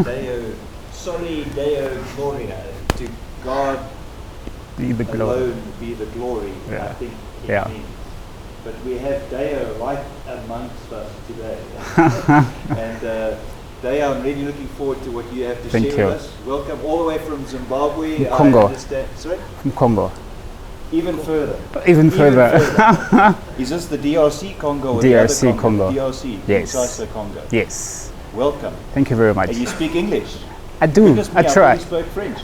Deo, Soli Deo Gloria, to God be the glory. alone be the glory, Yeah. I think it Yeah. means. But we have Deo right amongst us today. And Deo, I'm really looking forward to what you have to Thank share you. with us. Welcome all the way from Zimbabwe. From Congo. I understand. Sorry? From Congo. Even further. Even further. Is this the DRC Congo or DRC the other Congo. DRC, Yes. Kinshasa Congo. Yes. Welcome. Thank you very much. And you speak English? I do. Goodness me, I try. thought you spoke French.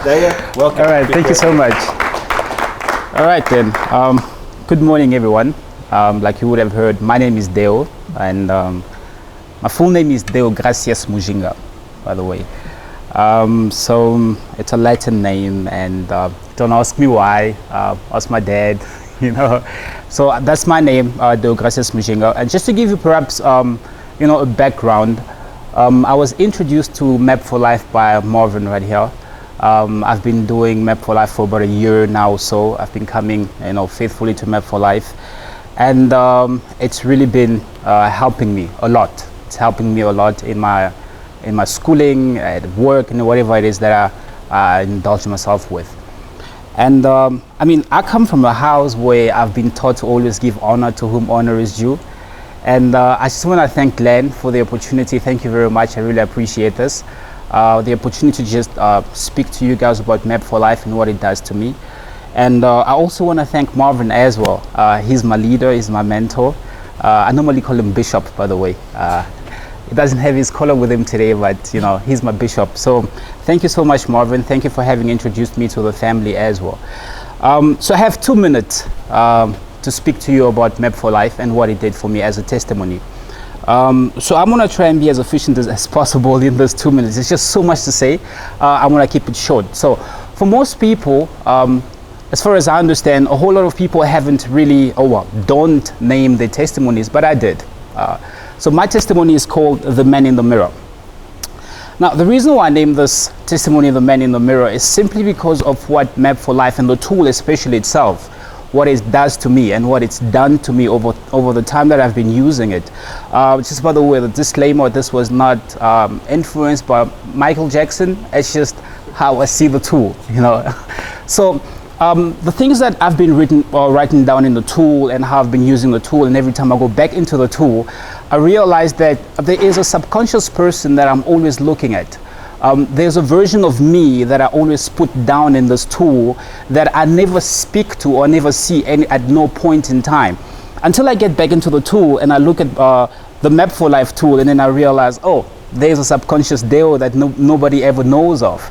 Deo, welcome. All right. Thank you so much. All right then. Good morning, everyone. Like you would have heard, my name is Deo, and my full name is Deo Gracias Mujinga, by the way. So it's a Latin name, and don't ask me why. Ask my dad. You know. So that's my name, Deo Gracias Mujinga. And just to give you perhaps a background. I was introduced to Map for Life by Marvin right here. I've been doing Map for Life for about a year now, so I've been coming, faithfully to Map for Life, and it's really been helping me a lot. It's helping me a lot in my schooling, at work, and whatever it is that I indulge myself with. And I come from a house where I've been taught to always give honor to whom honor is due. And I just want to thank Glenn for the opportunity. Thank you very much. I really appreciate this. The opportunity to just speak to you guys about Map for Life and what it does to me. And I also want to thank Marvin as well. He's my leader, he's my mentor. I normally call him Bishop, by the way. He doesn't have his collar with him today, but he's my bishop. So thank you so much, Marvin. Thank you for having introduced me to the family as well. So I have 2 minutes to speak to you about Map for Life and what it did for me as a testimony. So I'm going to try and be as efficient as possible in those 2 minutes. It's just so much to say. I'm going to keep it short. So for most people, as far as I understand, a whole lot of people haven't really, don't name their testimonies, but I did. So my testimony is called The Man in the Mirror. Now, the reason why I named this testimony The Man in the Mirror is simply because of what Map for Life and the tool especially itself, what it does to me and what it's done to me over the time that I've been using it. Just by the way, the disclaimer, this was not influenced by Michael Jackson. It's just how I see the tool, So the things that I've been writing down in the tool and how I've been using the tool, and every time I go back into the tool, I realize that there is a subconscious person that I'm always looking at. There's a version of me that I always put down in this tool that I never speak to or never see at no point in time until I get back into the tool and I look at the Map for Life tool, and then I realize, there's a subconscious Deo that nobody ever knows of.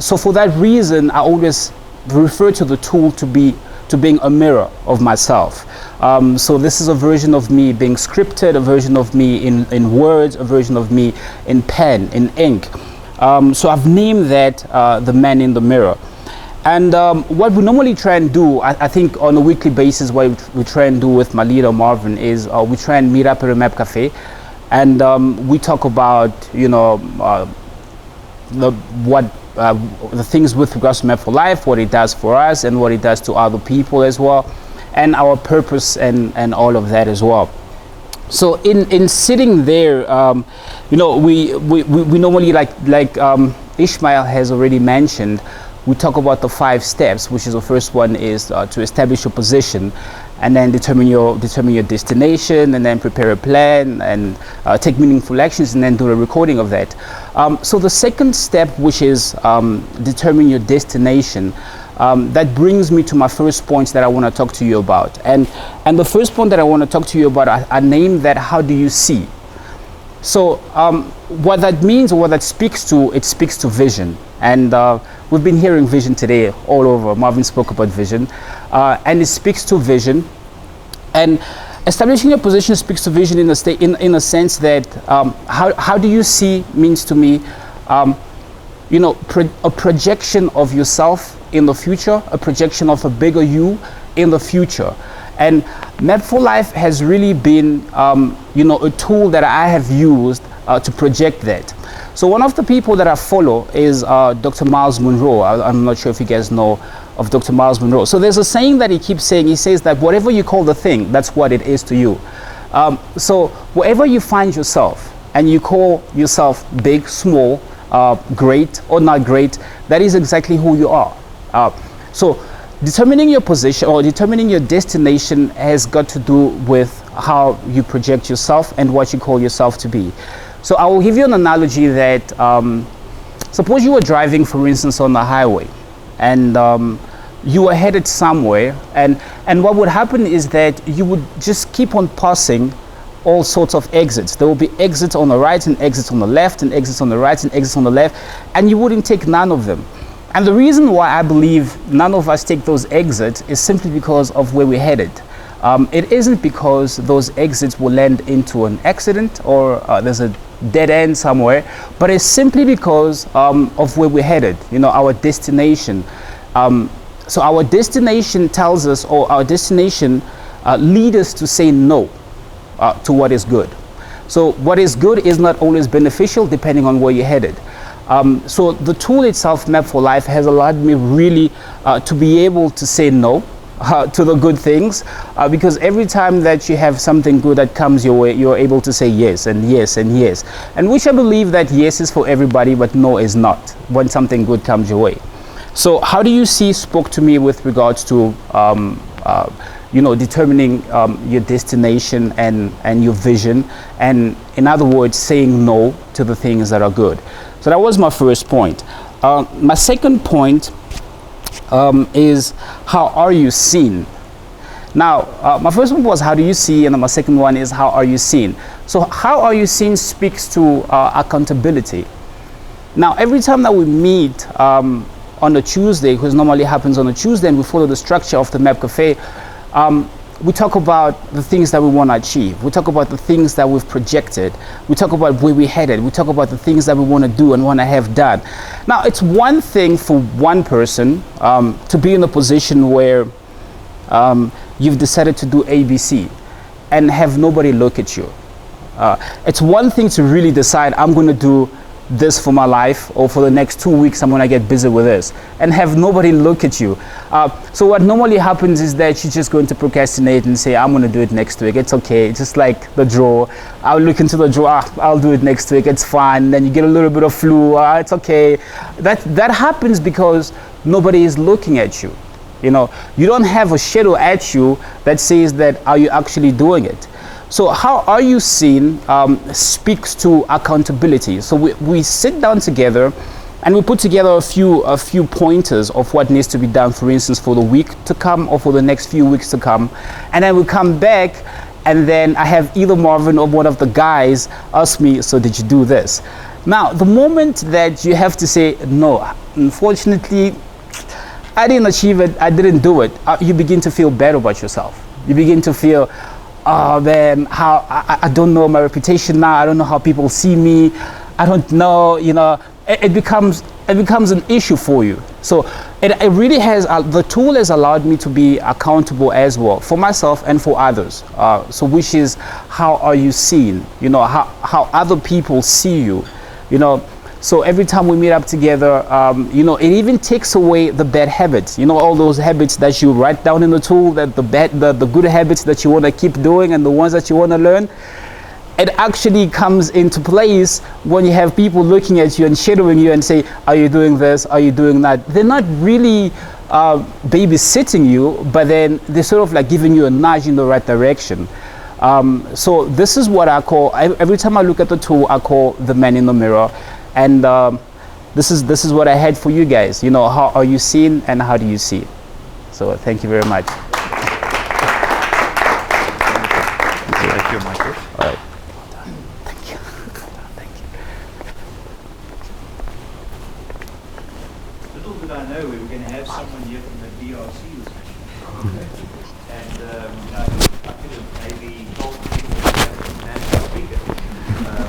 So for that reason, I always refer to the tool to being a mirror of myself. So this is a version of me being scripted, a version of me in words, a version of me in pen, in ink. So I've named that The Man in the Mirror. And what we normally try and do, I think on a weekly basis, what we try and do with my leader Marvin is we try and meet up at a Map Cafe, and we talk about the things with regards to Map for Life, what it does for us and what it does to other people as well, and our purpose and all of that as well. So in sitting there, we normally like Ishmael has already mentioned, we talk about the 5 steps, which is the first one is to establish your position, and then determine your destination, and then prepare a plan, and take meaningful actions, and then do a recording of that. So the second step, which is determine your destination, that brings me to my first point that I want to talk to you about. And the first point that I want to talk to you about, I named that, how do you see? So what that means, or what that speaks to, it speaks to vision. And we've been hearing vision today all over. Marvin spoke about vision, and it speaks to vision. And establishing your position speaks to vision in a sense that how do you see means to me, a projection of yourself in the future, a projection of a bigger you in the future. And Map for Life has really been, a tool that I have used to project that. So one of the people that I follow is Dr. Miles Monroe. I'm not sure if you guys know of Dr. Miles Monroe. So there's a saying that he keeps saying. He says that whatever you call the thing, that's what it is to you. So wherever you find yourself, and you call yourself big, small, great or not great, that is exactly who you are. So determining your position or determining your destination has got to do with how you project yourself and what you call yourself to be. So I will give you an analogy that suppose you were driving, for instance, on the highway, and you were headed somewhere, and what would happen is that you would just keep on passing all sorts of exits. There will be exits on the right and exits on the left and exits on the right and exits on the left, and you wouldn't take none of them. And the reason why I believe none of us take those exits is simply because of where we're headed. It isn't because those exits will land into an accident or there's a dead end somewhere, but it's simply because of where we're headed, our destination. So our destination tells us, or our destination leads us to say no to what is good. So what is good is not always beneficial depending on where you're headed. So the tool itself, Map for Life, has allowed me really to be able to say no to the good things, because every time that you have something good that comes your way, you're able to say yes and yes and yes, and which I believe that yes is for everybody but no is not when something good comes your way. So how do you see spoke to me with regards to determining your destination and your vision, and in other words saying no to the things that are good. So that was my first point. My second point is how are you seen? Now, my first one was how do you see, and my second one is how are you seen? So how are you seen speaks to accountability. Now, every time that we meet on a Tuesday, which normally happens on a Tuesday, and we follow the structure of the Map Cafe, we talk about the things that we want to achieve. We talk about the things that we've projected. We talk about where we're headed. We talk about the things that we want to do and want to have done. Now, it's one thing for one person to be in a position where you've decided to do ABC and have nobody look at you. It's one thing to really decide, I'm going to do this for my life, or for the next 2 weeks I'm going to get busy with this, and have nobody look at you. So what normally happens is that you're just going to procrastinate and say, I'm going to do it next week, it's okay, just like the drawer. I'll look into the drawer, I'll do it next week, it's fine. And then you get a little bit of flu, it's okay. That happens because nobody is looking at you. You don't have a shadow at you that says that, are you actually doing it? So how are you seen speaks to accountability. So we sit down together and we put together a few pointers of what needs to be done, for instance, for the week to come or for the next few weeks to come. And then we come back, and then I have either Marvin or one of the guys ask me, so did you do this? Now, the moment that you have to say, no, unfortunately, I didn't achieve it, I didn't do it, you begin to feel bad about yourself. You begin to feel, oh man, how I don't know my reputation now. I don't know how people see me. I don't know, it becomes an issue for you. So it really has, the tool has allowed me to be accountable as well for myself and for others. So which is, how are you seen? How other people see you, So every time we meet up together, it even takes away the bad habits. All those habits that you write down in the tool, that the good habits that you want to keep doing and the ones that you want to learn. It actually comes into place when you have people looking at you and shadowing you and say, are you doing this? Are you doing that? They're not really babysitting you, but then they're sort of like giving you a nudge in the right direction. So this is what I call, every time I look at the tool, I call the man in the mirror. And this is what I had for you guys. How are you seen and how do you see? So thank you very much. Thank you, Michael. All right. Thank you. Thank you. Little did I know we were going to have someone here from the DRC this morning. And I could have maybe told